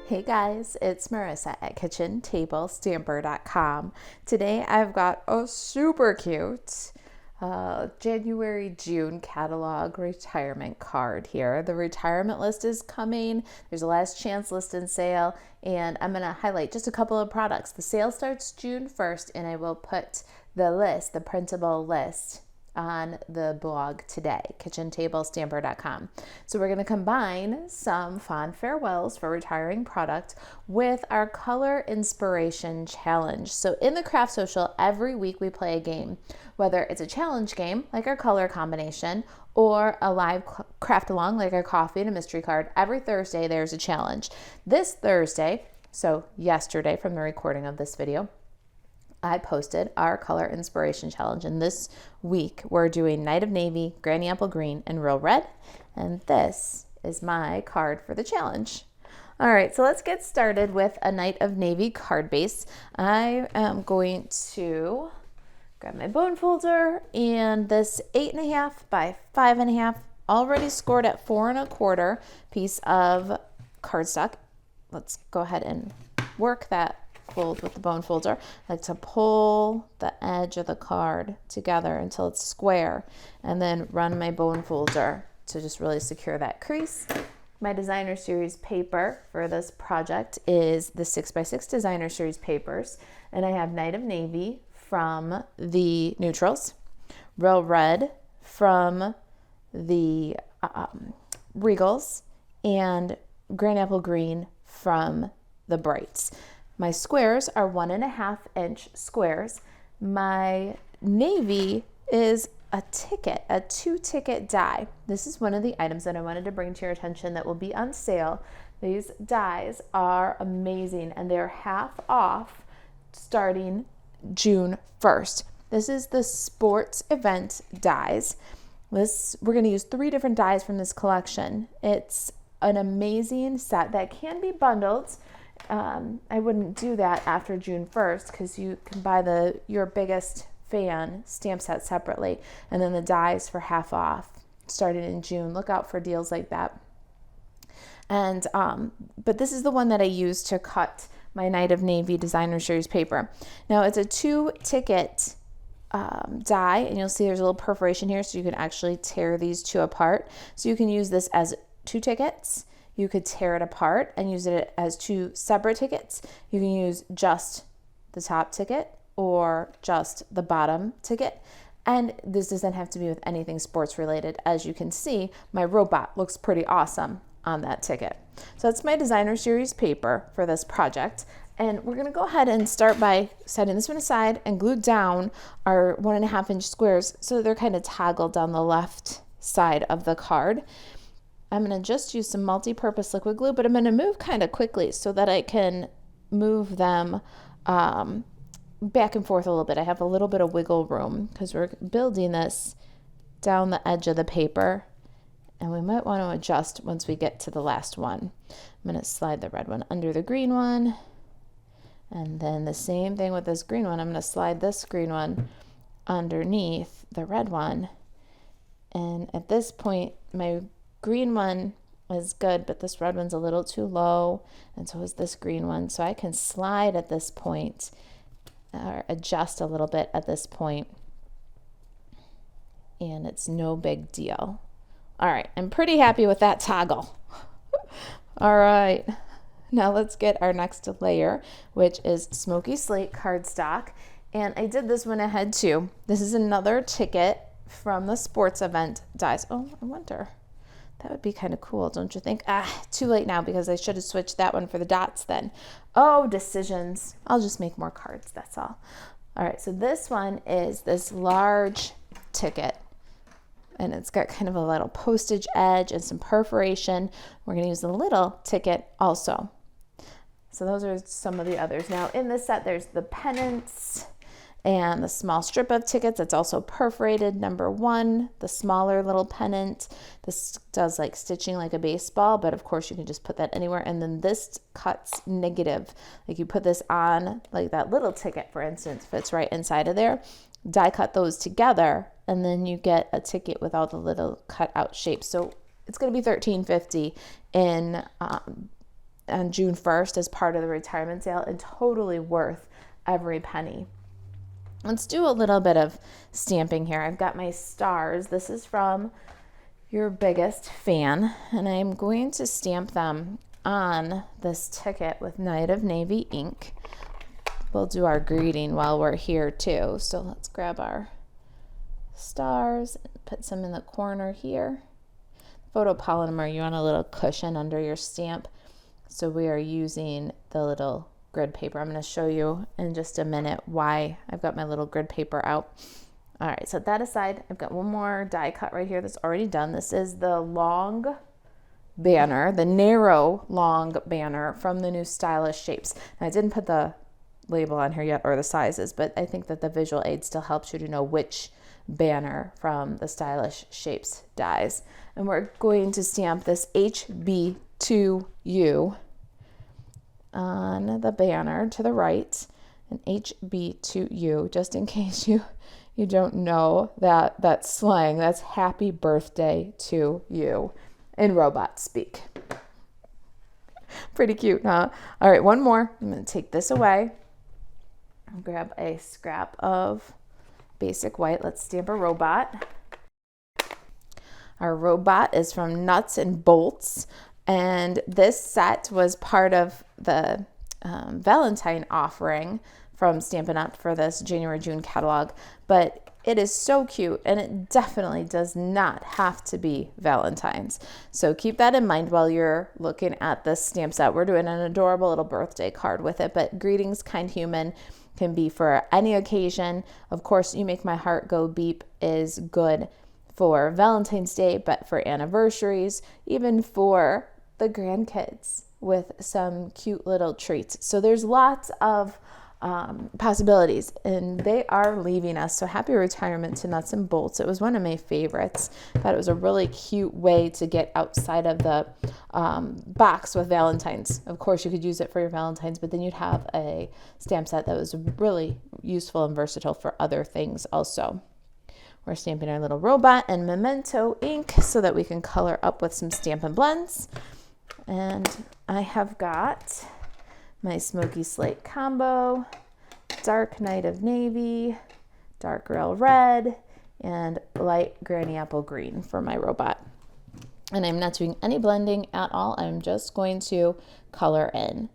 Hey guys, it's Marissa at kitchentablestamper.com. Today I've got a super cute January-June catalog retirement card here. The retirement list is coming. There's a last chance list and sale, and I'm going to highlight just a couple of products. The sale starts June 1st, and I will put the list, the printable list, on the blog today, kitchentablestamper.com. So we're going to combine some fond farewells for retiring product with our color inspiration challenge. So in the craft social, every week we play a game, whether it's a challenge game like our color combination or a live craft along like our coffee and a mystery card. Every Thursday there's a challenge. This Thursday, so yesterday from the recording of this video, I posted our color inspiration challenge, and this week we're doing Night of Navy, Granny Apple Green, and Real Red, and this is my card for the challenge. All right, so let's get started with a Night of Navy card base. I am going to grab my bone folder and this 8.5 by 5.5, already scored at 4 1/4 piece of cardstock. Let's go ahead and work that fold with the bone folder. I like to pull the edge of the card together until it's square and then run my bone folder to just really secure that crease. My designer series paper for this project is the 6x6 designer series papers, and I have Night of Navy from the neutrals, Real Red from the Regals, and Grand Apple Green from the Brights. My squares are 1.5 inch squares. My navy is a ticket, a 2-ticket die. This is one of the items that I wanted to bring to your attention that will be on sale. These dies are amazing, and they're half off starting June 1st. This is the sports event dies. We're going to use 3 different dies from this collection. It's an amazing set that can be bundled. I wouldn't do that after June 1st because you can buy your biggest fan stamp set separately, and then the dies for half off starting in June. Look out for deals like that. And but this is the one that I use to cut my Night of Navy designer series paper. Now it's a 2-ticket die, and you'll see there's a little perforation here, so you can actually tear these 2 apart. So you can use this as 2 tickets. You could tear it apart and use it as 2 separate tickets. You can use just the top ticket or just the bottom ticket. And this doesn't have to be with anything sports related. As you can see, my robot looks pretty awesome on that ticket. So that's my designer series paper for this project. And we're gonna go ahead and start by setting this one aside and glue down our 1.5 inch squares so they're kind of toggled down the left side of the card. I'm going to just use some multi-purpose liquid glue, but I'm going to move kind of quickly so that I can move them back and forth a little bit. I have a little bit of wiggle room because we're building this down the edge of the paper, and we might want to adjust once we get to the last one. I'm going to slide the red one under the green one, and then the same thing with this green one. I'm going to slide this green one underneath the red one, and at this point my green one is good, but this red one's a little too low, and so is this green one. So I can slide at this point or adjust a little bit at this point, and it's no big deal. All right, I'm pretty happy with that toggle. All right, now let's get our next layer, which is Smoky Slate cardstock, and I did this one ahead too. This is another ticket from the sports event dies. Oh, I wonder. That would be kind of cool, don't you think? Too late now because I should have switched that one for the dots then. Oh, decisions. I'll just make more cards, that's all. All right, so this one is this large ticket, and it's got kind of a little postage edge and some perforation. We're going to use the little ticket also. So those are some of the others. Now in this set, there's the pennants and the small strip of tickets that's also perforated. Number 1, the smaller little pennant. This does like stitching like a baseball, but of course you can just put that anywhere. And then this cuts negative. Like you put this on like that little ticket, for instance, fits right inside of there. Die cut those together, and then you get a ticket with all the little cut out shapes. So it's going to be $13.50 in on June 1st as part of the retirement sale, and totally worth every penny. Let's do a little bit of stamping here. I've got my stars. This is from Your Biggest Fan, and I'm going to stamp them on this ticket with Night of Navy ink. We'll do our greeting while we're here too. So let's grab our stars and put some in the corner here. Photopolymer, you want a little cushion under your stamp. So we are using the little grid paper. I'm going to show you in just a minute why I've got my little grid paper out. All right, set that aside. I've got one more die cut right here that's already done. This is the long banner, the narrow long banner from the new Stylish Shapes. And I didn't put the label on here yet or the sizes, but I think that the visual aid still helps you to know which banner from the Stylish Shapes dies. And we're going to stamp this HB2U on the banner to the right, and HB2U, just in case you don't know that slang. That's happy birthday to you in robot speak. Pretty cute, huh? All right, one more. I'm going to take this away. I'll grab a scrap of basic white. Let's stamp a robot. Our robot is from Nuts and Bolts, and this set was part of the Valentine offering from Stampin' Up! For this January-June catalog, but it is so cute, and it definitely does not have to be Valentine's. So keep that in mind while you're looking at this stamp set. We're doing an adorable little birthday card with it, but Greetings, Kind Human can be for any occasion. Of course, You Make My Heart Go Beep is good for Valentine's Day, but for anniversaries, even for the grandkids with some cute little treats. So there's lots of possibilities, and they are leaving us. So happy retirement to Nuts and Bolts. It was one of my favorites. I thought it was a really cute way to get outside of the box with Valentine's. Of course, you could use it for your Valentine's, but then you'd have a stamp set that was really useful and versatile for other things also. We're stamping our little robot in Memento ink so that we can color up with some Stampin' Blends. And I have got my Smoky Slate combo, dark Night of Navy, dark Rail Red, and light Granny Apple Green for my robot. And I'm not doing any blending at all. I'm just going to color in.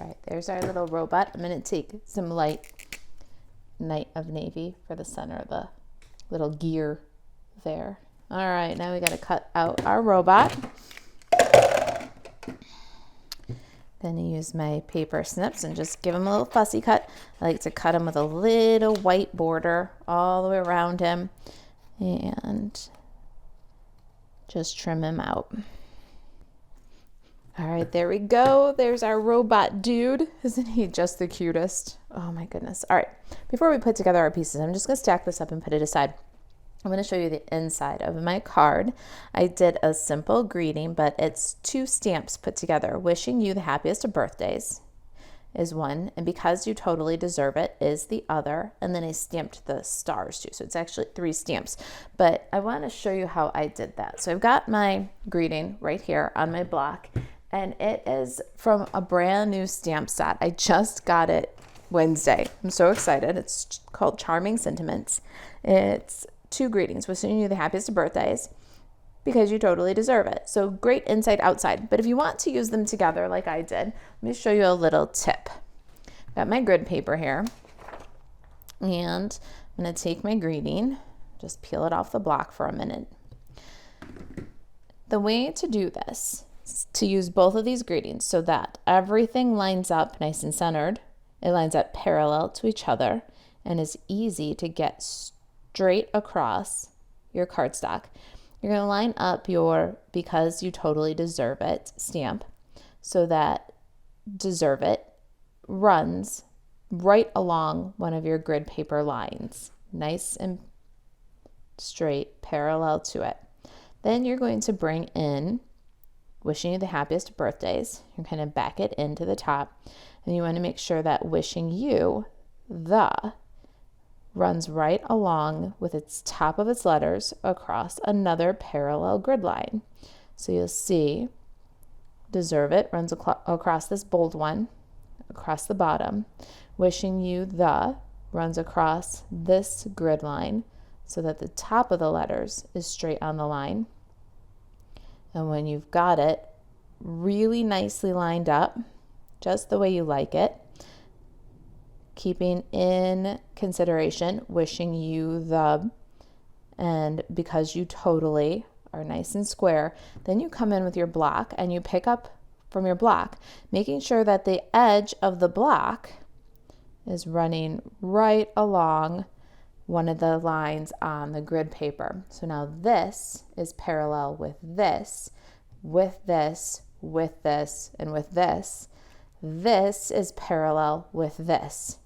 All right, there's our little robot. I'm going to take some light Night of Navy for the center of the little gear there. All right, now we got to cut out our robot. Then I use my paper snips and just give him a little fussy cut. I like to cut him with a little white border all the way around him and just trim him out. All right, there we go. There's our robot dude. Isn't he just the cutest? Oh my goodness. All right, before we put together our pieces, I'm just gonna stack this up and put it aside. I'm gonna show you the inside of my card. I did a simple greeting, but it's 2 stamps put together. Wishing you the happiest of birthdays is one, and because you totally deserve it is the other. And then I stamped the stars too. So it's actually 3 stamps, but I wanna show you how I did that. So I've got my greeting right here on my block, and it is from a brand new stamp set. I just got it Wednesday. I'm so excited. It's called Charming Sentiments. It's 2 greetings, wishing you the happiest of birthdays because you totally deserve it. So great inside, outside. But if you want to use them together like I did, let me show you a little tip. Got my grid paper here, and I'm gonna take my greeting, just peel it off the block for a minute. The way to do this to use both of these greetings so that everything lines up nice and centered. It lines up parallel to each other and is easy to get straight across your cardstock. You're going to line up your "Because You Totally Deserve It" stamp so that "Deserve It" runs right along one of your grid paper lines, nice and straight, parallel to it. Then you're going to bring in "Wishing You the Happiest of Birthdays." You're going to back it into the top, and you want to make sure that "Wishing You the" runs right along with its top of its letters across another parallel grid line. So you'll see "Deserve It" runs across this bold one, across the bottom. "Wishing You the" runs across this grid line so that the top of the letters is straight on the line. And when you've got it really nicely lined up, just the way you like it, keeping in consideration "Wishing You the" and "Because You Totally" are nice and square, then you come in with your block and you pick up from your block, making sure that the edge of the block is running right along one of the lines on the grid paper. So now this is parallel with this, with this, with this, and with this. This is parallel with this.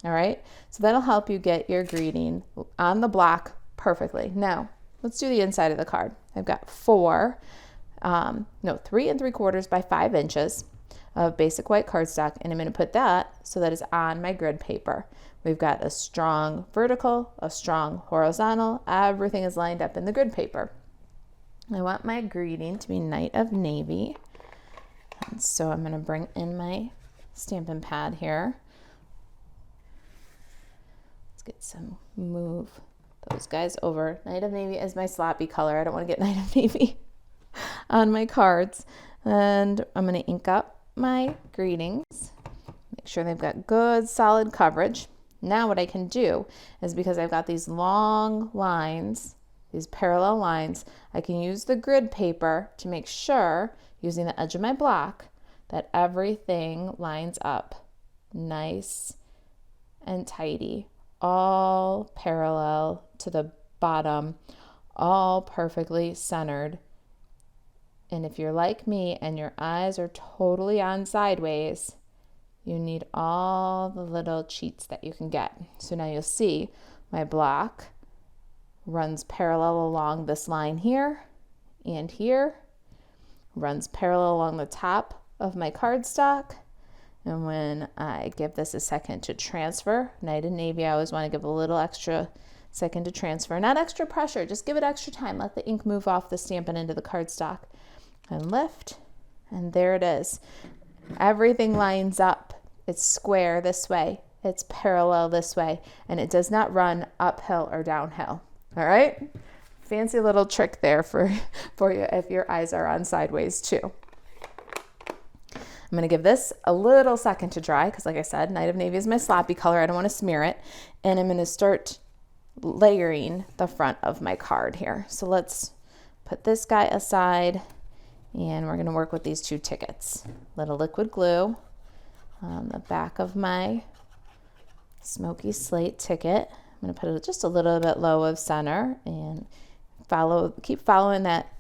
All right, so that'll help you get your greeting on the block perfectly. Now, let's do the inside of the card. I've got 3 3/4 by 5 inches of basic white cardstock, and I'm going to put that so that it's on my grid paper. We've got a strong vertical, a strong horizontal, everything is lined up in the grid paper. I want my greeting to be Night of Navy, and so I'm going to bring in my Stampin' pad here. Move those guys over. Night of Navy is my sloppy color. I don't want to get Night of Navy on my cards. And I'm going to ink up my greetings. Make sure they've got good solid coverage. Now what I can do is, because I've got these long lines, these parallel lines, I can use the grid paper to make sure, using the edge of my block, that everything lines up nice and tidy, all parallel to the bottom, all perfectly centered. And if you're like me and your eyes are totally on sideways, you need all the little cheats that you can get. So now you'll see my block runs parallel along this line here and here, runs parallel along the top of my cardstock. And when I give this a second to transfer, Night of Navy, I always want to give a little extra second to transfer. Not extra pressure, just give it extra time. Let the ink move off the Stampin' into the cardstock. And lift, and there it is. Everything lines up. It's square this way, it's parallel this way, and it does not run uphill or downhill. All right? Fancy little trick there for you if your eyes are on sideways too. I'm going to give this a little second to dry because, like I said, Night of Navy is my sloppy color. I don't want to smear it. And I'm going to start layering the front of my card here. So let's put this guy aside, and we're going to work with these 2 tickets. Little liquid glue on the back of my smoky slate ticket. I'm going to put it just a little bit low of center and keep following that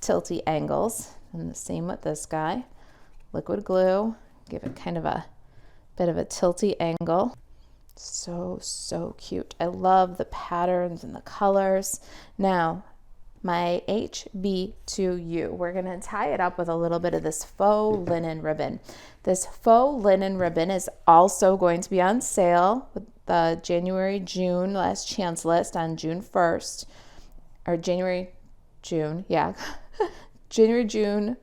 tilty angles. And the same with this guy. Liquid glue, give it kind of a bit of a tilty angle. So cute. I love the patterns and the colors. Now, my HB2U, we're going to tie it up with a little bit of this faux linen ribbon. This faux linen ribbon is also going to be on sale with the January-June last chance list on June 1st, or January-June, yeah. January-June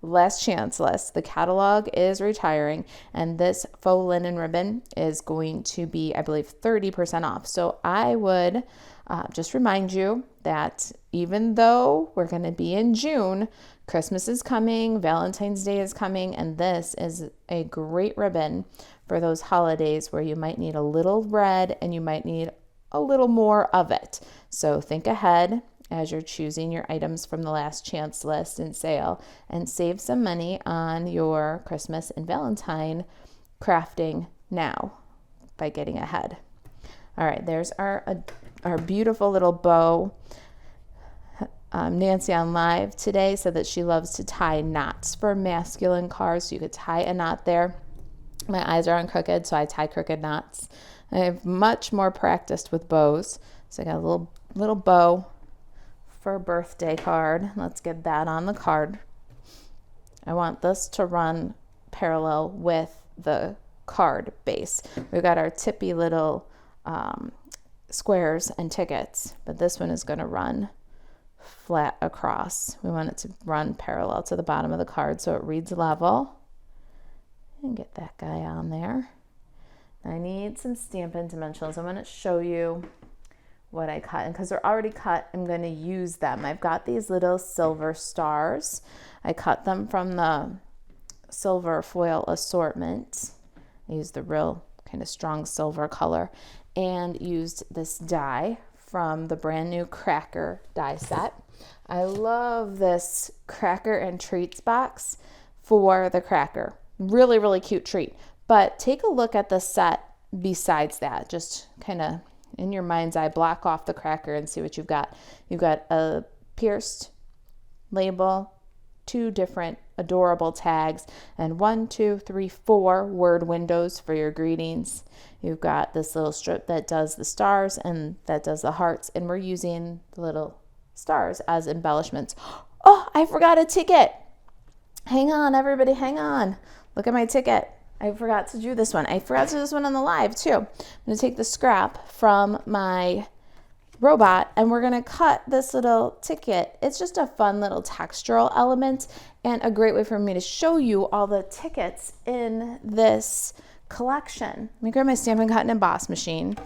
last chance list. The catalog is retiring, and this faux linen ribbon is going to be, I believe, 30% off. So I would just remind you that even though we're going to be in June, Christmas is coming, Valentine's Day is coming, and this is a great ribbon for those holidays where you might need a little red and you might need a little more of it. So think ahead as you're choosing your items from the last chance list and sale, and save some money on your Christmas and Valentine crafting now by getting ahead. All right, there's our our beautiful little bow. Nancy on live today said that she loves to tie knots for masculine cards, so you could tie a knot there. My eyes are on crooked, so I tie crooked knots. I have much more practiced with bows, so I got a little bow for a birthday card. Let's get that on the card. I want this to run parallel with the card base. We've got our tippy little squares and tickets, but this one is going to run flat across. We want it to run parallel to the bottom of the card so it reads level. And get that guy on there. I need some Stampin' dimensionals. I'm going to show you what I cut, and because they're already cut, I'm going to use them. I've got these little silver stars. I cut them from the silver foil assortment. I used the real kind of strong silver color and used this die from the brand new Cracker die set. I love this Cracker and Treats box for the Cracker. Really, really cute treat. But take a look at the set besides that. Just kind of in your mind's eye, block off the Cracker and see what you've got. You've got a pierced label, 2 different adorable tags, and 1, 2, 3, 4 word windows for your greetings. You've got this little strip that does the stars and that does the hearts, and we're using the little stars as embellishments. Oh, I forgot a ticket. Hang on, everybody, hang on. Look at my ticket. I forgot to do this one. I forgot to do this one on the live too. I'm going to take the scrap from my robot and we're going to cut this little ticket. It's just a fun little textural element and a great way for me to show you all the tickets in this collection. Let me grab my Stampin' Cut and Emboss machine.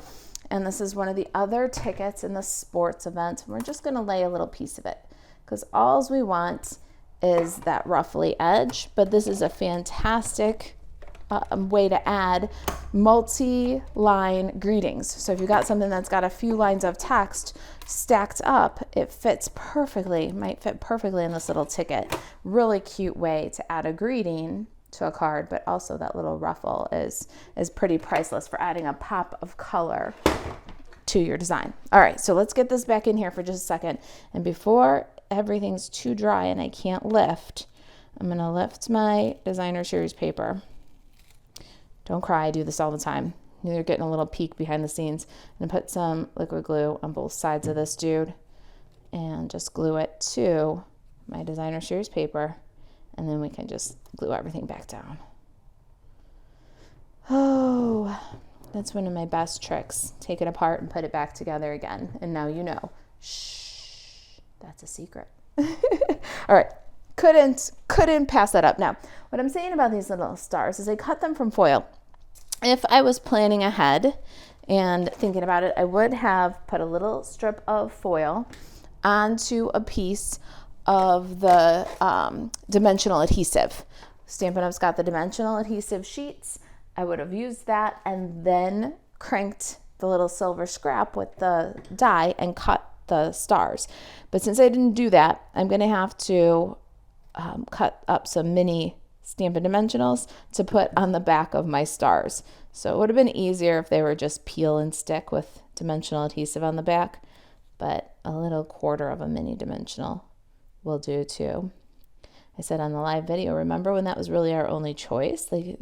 And this is one of the other tickets in the sports event. We're just going to lay a little piece of it because all we want is that ruffly edge, but this is a fantastic way to add multi-line greetings. So if you've got something that's got a few lines of text stacked up, it fits perfectly, might fit perfectly in this little ticket. Really cute way to add a greeting to a card, but also that little ruffle is pretty priceless for adding a pop of color to your design. All right, so let's get this back in here for just a second. And before everything's too dry and I can't lift, I'm gonna lift my designer series paper. Don't cry, I do this all the time. You're getting a little peek behind the scenes. I'm gonna put some liquid glue on both sides of this dude and just glue it to my designer series paper, and then we can just glue everything back down. Oh, that's one of my best tricks. Take it apart and put it back together again. And now you know. Shh, that's a secret. All right, couldn't pass that up. Now, what I'm saying about these little stars is I cut them from foil. If I was planning ahead and thinking about it, I would have put a little strip of foil onto a piece of the dimensional adhesive. Stampin' Up's got the dimensional adhesive sheets. I would have used that and then cranked the little silver scrap with the die and cut the stars. But since I didn't do that, I'm going to have to cut up some mini Stampin' Dimensionals to put on the back of my stars. So it would have been easier if they were just peel and stick with dimensional adhesive on the back, but a little quarter of a mini dimensional will do too. I said on the live video, remember when that was really our only choice? Like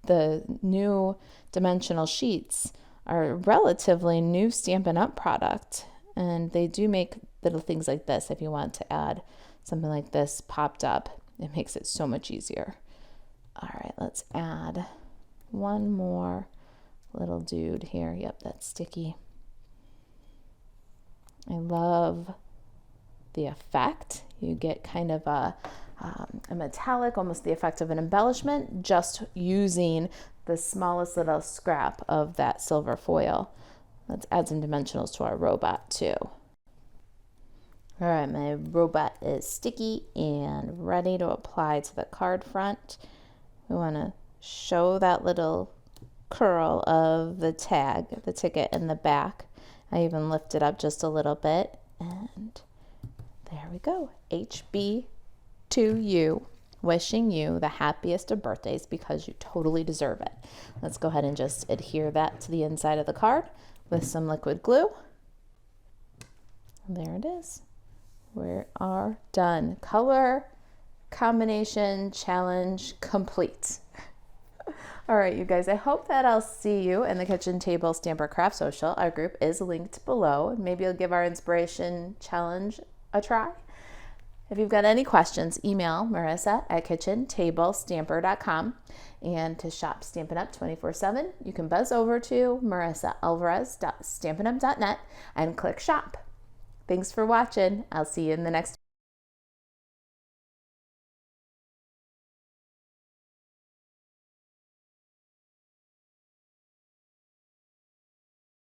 the new dimensional sheets are a relatively new Stampin' Up product, and they do make little things like this. If you want to add something like this popped up, it makes it so much easier. All right, let's add one more little dude here. Yep, that's sticky. I love the effect. You get kind of a metallic, almost the effect of an embellishment, just using the smallest little scrap of that silver foil. Let's add some dimensionals to our robot too. All right, my robot is sticky and ready to apply to the card front. We want to show that little curl of the tag, the ticket in the back. I even lift it up just a little bit, and there we go. HB to you, wishing you the happiest of birthdays because you totally deserve it. Let's go ahead and just adhere that to the inside of the card with some liquid glue. There it is. We are done. Color combination challenge complete. All right, you guys, I hope that I'll see you in the Kitchen Table Stamper Craft Social. Our group is linked below. Maybe you'll give our inspiration challenge a try. If you've got any questions, email marisa@kitchentablestamper.com. And to shop Stampin' Up 24/7, you can buzz over to marisaalvarez.stampinup.net and click shop. Thanks for watching. I'll see you in the next